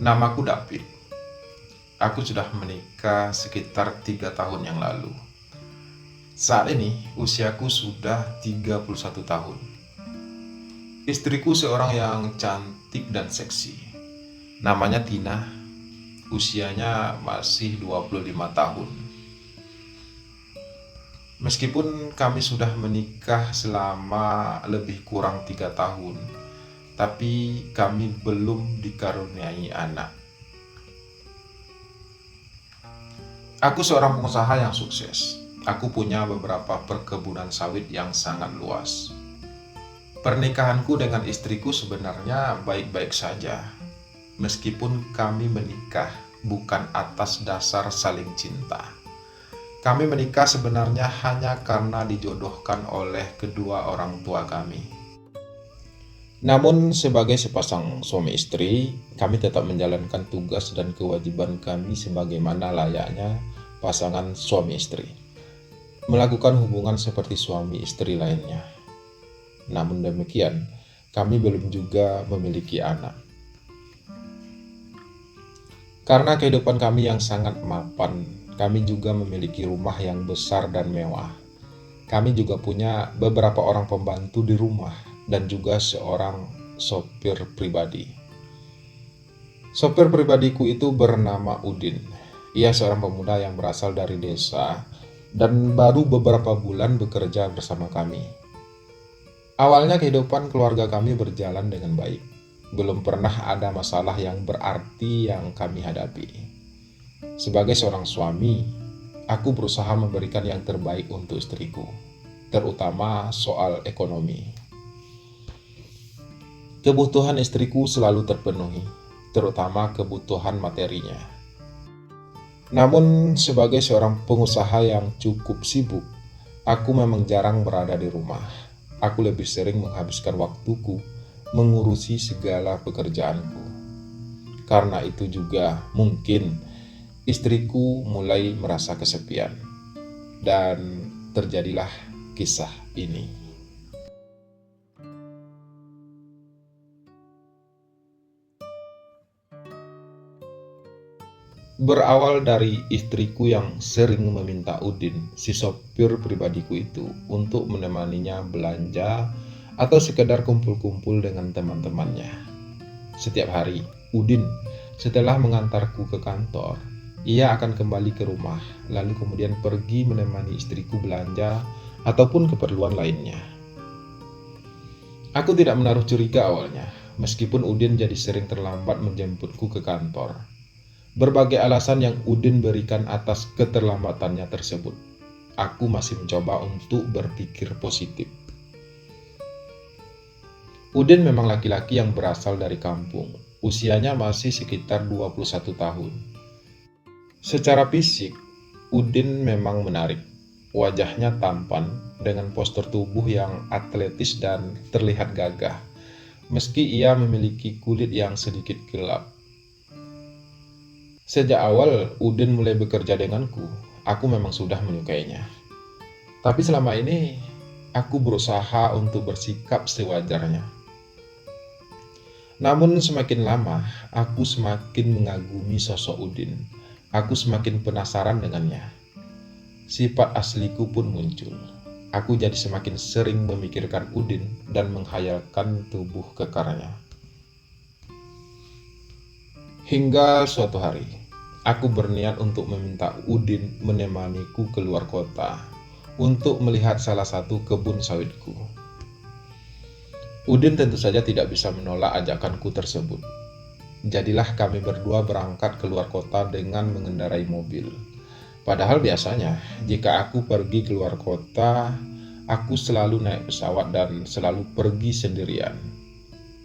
Namaku David. Aku sudah menikah sekitar 3 tahun yang lalu. Saat ini usiaku sudah 31 tahun. Istriku seorang yang cantik dan seksi. Namanya Tina. Usianya masih 25 tahun. Meskipun kami sudah menikah selama lebih kurang 3 tahun, tapi kami belum dikaruniai anak. Aku seorang pengusaha yang sukses. Aku punya beberapa perkebunan sawit yang sangat luas. Pernikahanku dengan istriku sebenarnya baik-baik saja. Meskipun kami menikah bukan atas dasar saling cinta. Kami menikah sebenarnya hanya karena dijodohkan oleh kedua orang tua kami. Namun sebagai sepasang suami istri, kami tetap menjalankan tugas dan kewajiban kami sebagaimana layaknya pasangan suami istri. Melakukan hubungan seperti suami istri lainnya. Namun demikian, kami belum juga memiliki anak. Karena kehidupan kami yang sangat mapan, kami juga memiliki rumah yang besar dan mewah. Kami juga punya beberapa orang pembantu di rumah dan juga seorang sopir pribadi. Sopir pribadiku itu bernama Udin. Ia seorang pemuda yang berasal dari desa dan baru beberapa bulan bekerja bersama kami. Awalnya kehidupan keluarga kami berjalan dengan baik. Belum pernah ada masalah yang berarti yang kami hadapi. Sebagai seorang suami, aku berusaha memberikan yang terbaik untuk istriku, terutama soal ekonomi. Kebutuhan istriku selalu terpenuhi, terutama kebutuhan materinya. Namun, sebagai seorang pengusaha yang cukup sibuk, aku memang jarang berada di rumah. Aku lebih sering menghabiskan waktuku mengurusi segala pekerjaanku. Karena itu juga mungkin istriku mulai merasa kesepian. Dan terjadilah kisah ini. Berawal dari istriku yang sering meminta Udin, si sopir pribadiku itu, untuk menemaninya belanja atau sekedar kumpul-kumpul dengan teman-temannya. Setiap hari, Udin setelah mengantarku ke kantor, ia akan kembali ke rumah, lalu kemudian pergi menemani istriku belanja ataupun keperluan lainnya. Aku tidak menaruh curiga awalnya, meskipun Udin jadi sering terlambat menjemputku ke kantor. Berbagai alasan yang Udin berikan atas keterlambatannya tersebut, aku masih mencoba untuk berpikir positif. Udin memang laki-laki yang berasal dari kampung. Usianya masih sekitar 21 tahun. Secara fisik, Udin memang menarik. Wajahnya tampan dengan postur tubuh yang atletis dan terlihat gagah, meski ia memiliki kulit yang sedikit gelap. Sejak awal Udin mulai bekerja denganku, aku memang sudah menyukainya. Tapi selama ini, aku berusaha untuk bersikap sewajarnya. Namun semakin lama, aku semakin mengagumi sosok Udin. Aku semakin penasaran dengannya. Sifat asliku pun muncul. Aku jadi semakin sering memikirkan Udin dan menghayalkan tubuh kekarnya. Hingga suatu hari, aku berniat untuk meminta Udin menemaniku keluar kota untuk melihat salah satu kebun sawitku. Udin tentu saja tidak bisa menolak ajakanku tersebut. Jadilah kami berdua berangkat keluar kota dengan mengendarai mobil. Padahal biasanya, jika aku pergi keluar kota, aku selalu naik pesawat dan selalu pergi sendirian.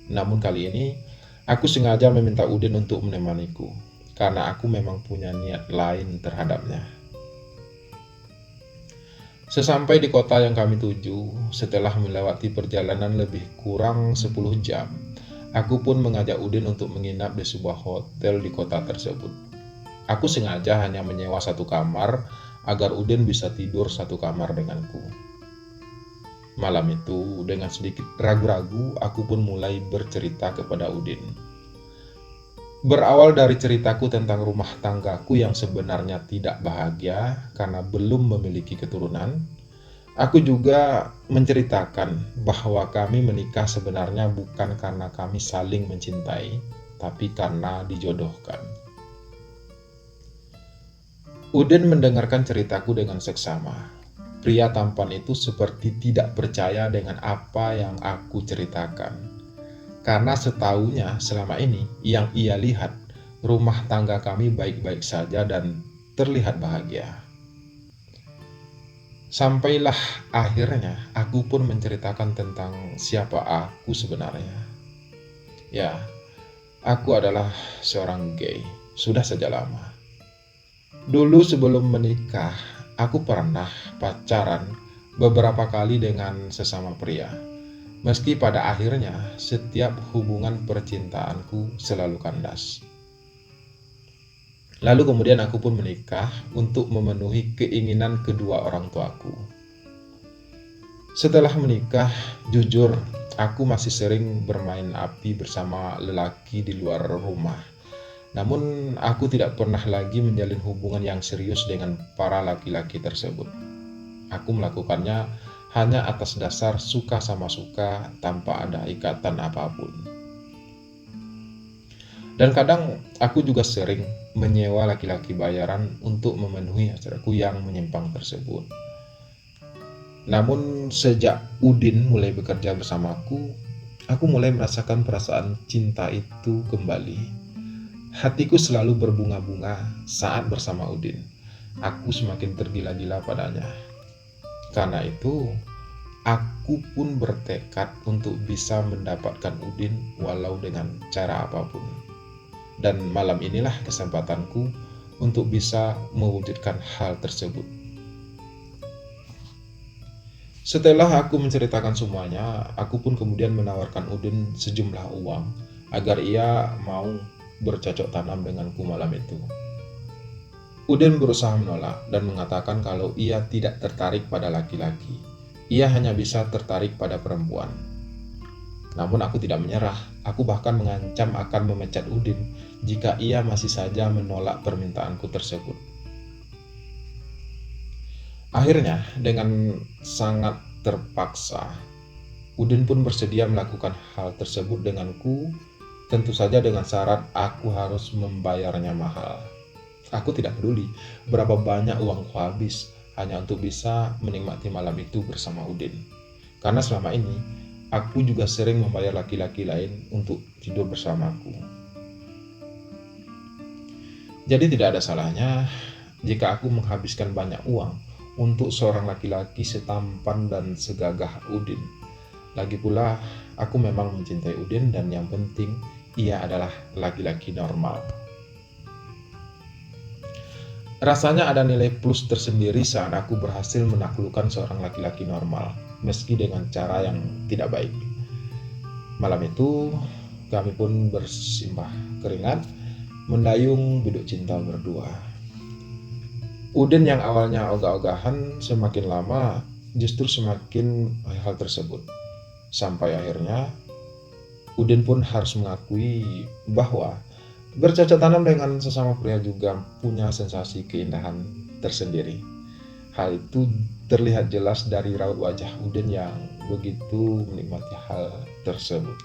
Namun kali ini, aku sengaja meminta Udin untuk menemaniku, karena aku memang punya niat lain terhadapnya. Sesampai di kota yang kami tuju, setelah melewati perjalanan lebih kurang 10 jam, aku pun mengajak Udin untuk menginap di sebuah hotel di kota tersebut. Aku sengaja hanya menyewa satu kamar, agar Udin bisa tidur satu kamar denganku. Malam itu, dengan sedikit ragu-ragu, aku pun mulai bercerita kepada Udin. Berawal dari ceritaku tentang rumah tanggaku yang sebenarnya tidak bahagia karena belum memiliki keturunan, aku juga menceritakan bahwa kami menikah sebenarnya bukan karena kami saling mencintai, tapi karena dijodohkan. Udin mendengarkan ceritaku dengan seksama. Pria tampan itu seperti tidak percaya dengan apa yang aku ceritakan. Karena setaunya selama ini yang ia lihat, rumah tangga kami baik-baik saja dan terlihat bahagia. Sampailah akhirnya aku pun menceritakan tentang siapa aku sebenarnya. Ya, aku adalah seorang gay, sudah sejak lama. Dulu sebelum menikah, aku pernah pacaran beberapa kali dengan sesama pria. Meski pada akhirnya setiap hubungan percintaanku selalu kandas. Lalu kemudian aku pun menikah untuk memenuhi keinginan kedua orang tuaku. Setelah menikah, jujur aku masih sering bermain api bersama lelaki di luar rumah. Namun aku tidak pernah lagi menjalin hubungan yang serius dengan para laki-laki tersebut. Aku melakukannya hanya atas dasar suka sama suka tanpa ada ikatan apapun. Dan kadang aku juga sering menyewa laki-laki bayaran untuk memenuhi hasratku yang menyimpang tersebut. Namun sejak Udin mulai bekerja bersamaku, aku mulai merasakan perasaan cinta itu kembali. Hatiku selalu berbunga-bunga saat bersama Udin. Aku semakin tergila-gila padanya. Karena itu, aku pun bertekad untuk bisa mendapatkan Udin walau dengan cara apapun. Dan malam inilah kesempatanku untuk bisa mewujudkan hal tersebut. Setelah aku menceritakan semuanya, aku pun kemudian menawarkan Udin sejumlah uang agar ia mau bercocok tanam denganku malam itu. Udin berusaha menolak dan mengatakan kalau ia tidak tertarik pada laki-laki. Ia hanya bisa tertarik pada perempuan. Namun aku tidak menyerah. Aku bahkan mengancam akan memecat Udin jika ia masih saja menolak permintaanku tersebut. Akhirnya, dengan sangat terpaksa, Udin pun bersedia melakukan hal tersebut denganku, tentu saja dengan syarat aku harus membayarnya mahal. Aku tidak peduli berapa banyak uangku habis hanya untuk bisa menikmati malam itu bersama Udin. Karena selama ini, aku juga sering membayar laki-laki lain untuk tidur bersamaku. Jadi tidak ada salahnya jika aku menghabiskan banyak uang untuk seorang laki-laki setampan dan segagah Udin. Lagi pula, aku memang mencintai Udin dan yang penting ia adalah laki-laki normal. Rasanya ada nilai plus tersendiri saat aku berhasil menaklukkan seorang laki-laki normal, meski dengan cara yang tidak baik. Malam itu, kami pun bersimbah keringat, mendayung duduk cinta berdua. Udin yang awalnya ogah-ogahan semakin lama justru semakin hal tersebut. Sampai akhirnya, Udin pun harus mengakui bahwa bercocok tanam dengan sesama pria juga punya sensasi keindahan tersendiri. Hal itu terlihat jelas dari raut wajah Udin yang begitu menikmati hal tersebut.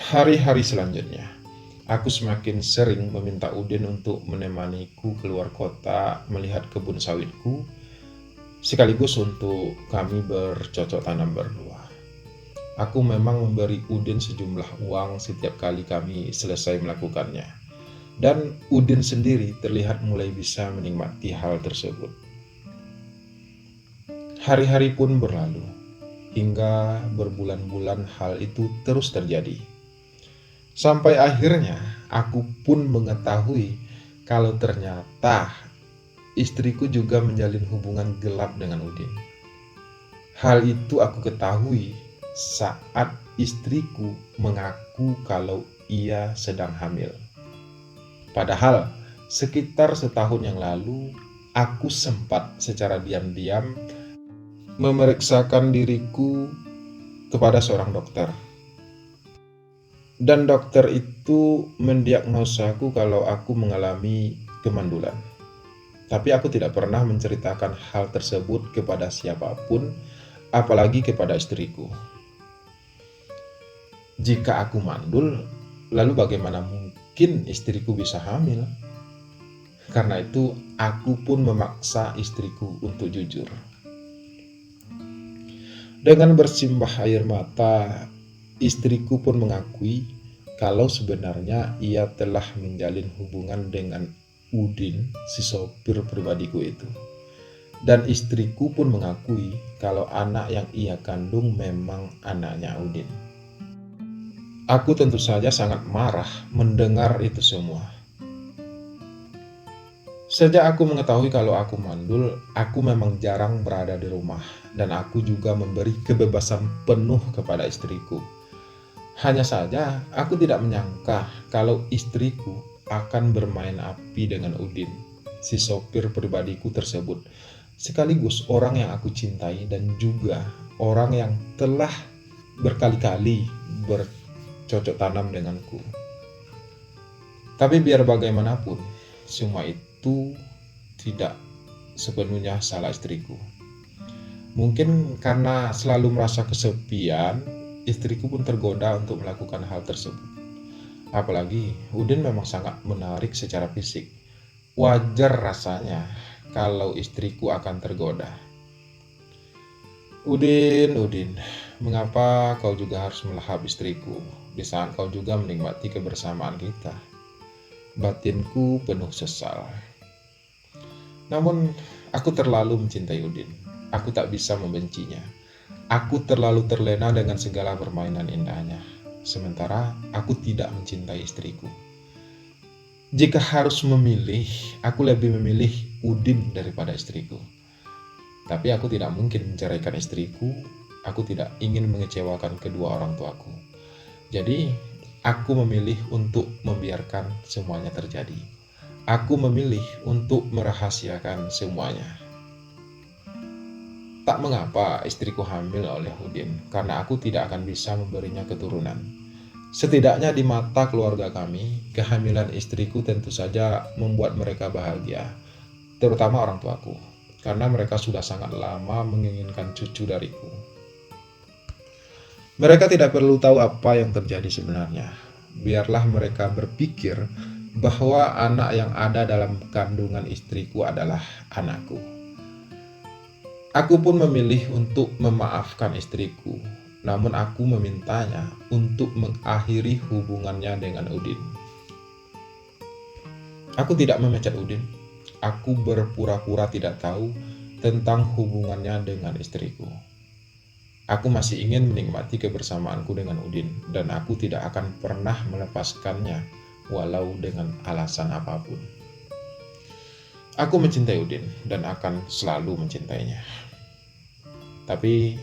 Hari-hari selanjutnya, aku semakin sering meminta Udin untuk menemaniku keluar kota melihat kebun sawitku, sekaligus untuk kami bercocok tanam berdua. Aku memang memberi Udin sejumlah uang setiap kali kami selesai melakukannya. Dan Udin sendiri terlihat mulai bisa menikmati hal tersebut. Hari-hari pun berlalu, hingga berbulan-bulan hal itu terus terjadi. Sampai akhirnya aku pun mengetahui kalau ternyata istriku juga menjalin hubungan gelap dengan Udin. Hal itu aku ketahui saat istriku mengaku kalau ia sedang hamil. Padahal sekitar setahun yang lalu aku sempat secara diam-diam memeriksakan diriku kepada seorang dokter. Dan dokter itu mendiagnosaku kalau aku mengalami kemandulan. Tapi aku tidak pernah menceritakan hal tersebut kepada siapapun, apalagi kepada istriku. Jika aku mandul, lalu bagaimana mungkin istriku bisa hamil? Karena itu, aku pun memaksa istriku untuk jujur. Dengan bersimbah air mata, istriku pun mengakui kalau sebenarnya ia telah menjalin hubungan dengan Udin, si sopir pribadiku itu. Dan istriku pun mengakui kalau anak yang ia kandung memang anaknya Udin. Aku tentu saja sangat marah mendengar itu semua. Sejak aku mengetahui kalau aku mandul, aku memang jarang berada di rumah dan aku juga memberi kebebasan penuh kepada istriku. Hanya saja, aku tidak menyangka kalau istriku akan bermain api dengan Udin, si sopir pribadiku tersebut, sekaligus orang yang aku cintai dan juga orang yang telah berkali-kali bercocok tanam denganku. Tapi biar bagaimanapun, semua itu tidak sepenuhnya salah istriku. Mungkin karena selalu merasa kesepian, istriku pun tergoda untuk melakukan hal tersebut. Apalagi Udin memang sangat menarik secara fisik. Wajar rasanya kalau istriku akan tergoda. Udin, mengapa kau juga harus melahap istriku di saat kau juga menikmati kebersamaan kita? Batinku penuh sesal. Namun, aku terlalu mencintai Udin. Aku tak bisa membencinya. Aku terlalu terlena dengan segala permainan indahnya. Sementara aku tidak mencintai istriku. Jika harus memilih, aku lebih memilih Udin daripada istriku. Tapi aku tidak mungkin menceraikan istriku. Aku tidak ingin mengecewakan kedua orang tuaku. Jadi, aku memilih untuk membiarkan semuanya terjadi. Aku memilih untuk merahasiakan semuanya. Tak mengapa istriku hamil oleh Udin, karena aku tidak akan bisa memberinya keturunan. Setidaknya di mata keluarga kami, kehamilan istriku tentu saja membuat mereka bahagia, terutama orang tuaku, karena mereka sudah sangat lama menginginkan cucu dariku. Mereka tidak perlu tahu apa yang terjadi sebenarnya. Biarlah mereka berpikir bahwa anak yang ada dalam kandungan istriku adalah anakku. Aku pun memilih untuk memaafkan istriku, namun aku memintanya untuk mengakhiri hubungannya dengan Udin. Aku tidak memecat Udin. Aku berpura-pura tidak tahu tentang hubungannya dengan istriku. Aku masih ingin menikmati kebersamaanku dengan Udin, dan aku tidak akan pernah melepaskannya walau dengan alasan apapun. Aku mencintai Udin dan akan selalu mencintainya. Tapi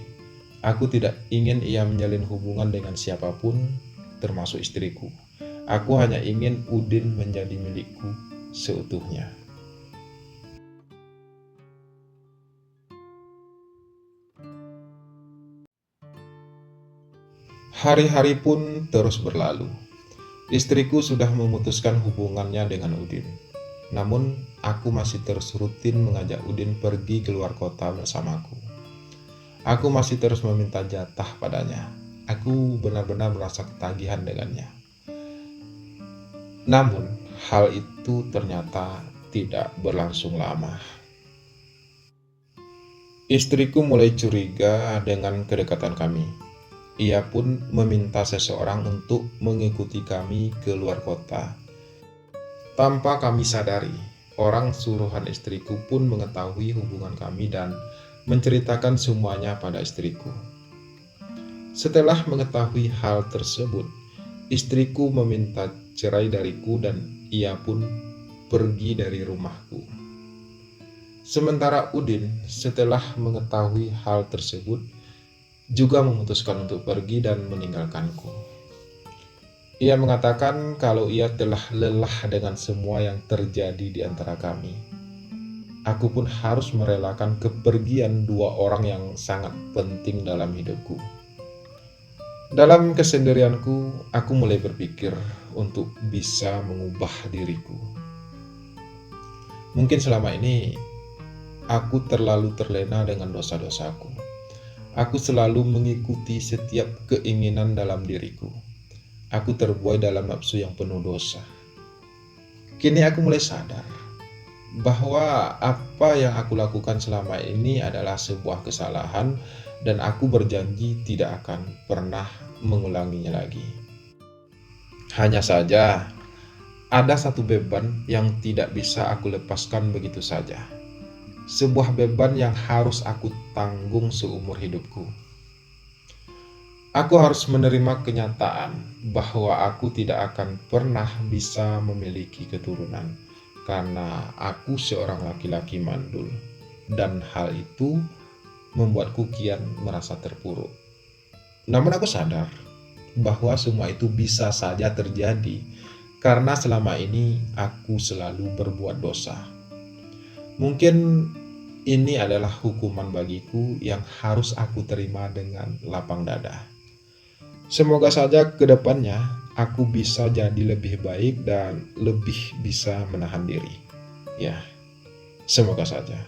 aku tidak ingin ia menjalin hubungan dengan siapapun, termasuk istriku. Aku hanya ingin Udin menjadi milikku seutuhnya. Hari-hari pun terus berlalu. Istriku sudah memutuskan hubungannya dengan Udin. Namun, aku masih terus rutin mengajak Udin pergi keluar kota bersamaku. Aku masih terus meminta jatah padanya. Aku benar-benar merasa ketagihan dengannya. Namun, hal itu ternyata tidak berlangsung lama. Istriku mulai curiga dengan kedekatan kami. Ia pun meminta seseorang untuk mengikuti kami ke luar kota. Tanpa kami sadari, orang suruhan istriku pun mengetahui hubungan kami dan menceritakan semuanya pada istriku. Setelah mengetahui hal tersebut, istriku meminta cerai dariku dan ia pun pergi dari rumahku. Sementara Udin setelah mengetahui hal tersebut juga memutuskan untuk pergi dan meninggalkanku. Ia mengatakan kalau ia telah lelah dengan semua yang terjadi di antara kami. aku pun harus merelakan kepergian dua orang yang sangat penting dalam hidupku. Dalam kesendirianku, aku mulai berpikir untuk bisa mengubah diriku. Mungkin selama ini aku terlalu terlena dengan dosa-dosaku. Aku selalu mengikuti setiap keinginan dalam diriku. Aku terbuai dalam nafsu yang penuh dosa. Kini aku mulai sadar bahwa apa yang aku lakukan selama ini adalah sebuah kesalahan dan aku berjanji tidak akan pernah mengulanginya lagi. Hanya saja, ada satu beban yang tidak bisa aku lepaskan begitu saja. Sebuah beban yang harus aku tanggung seumur hidupku. Aku harus menerima kenyataan bahwa aku tidak akan pernah bisa memiliki keturunan karena aku seorang laki-laki mandul, dan hal itu membuatku kian merasa terpuruk. Namun aku sadar bahwa semua itu bisa saja terjadi karena selama ini aku selalu berbuat dosa. Mungkin ini adalah hukuman bagiku yang harus aku terima dengan lapang dada. Semoga saja ke depannya aku bisa jadi lebih baik dan lebih bisa menahan diri. Ya, semoga saja.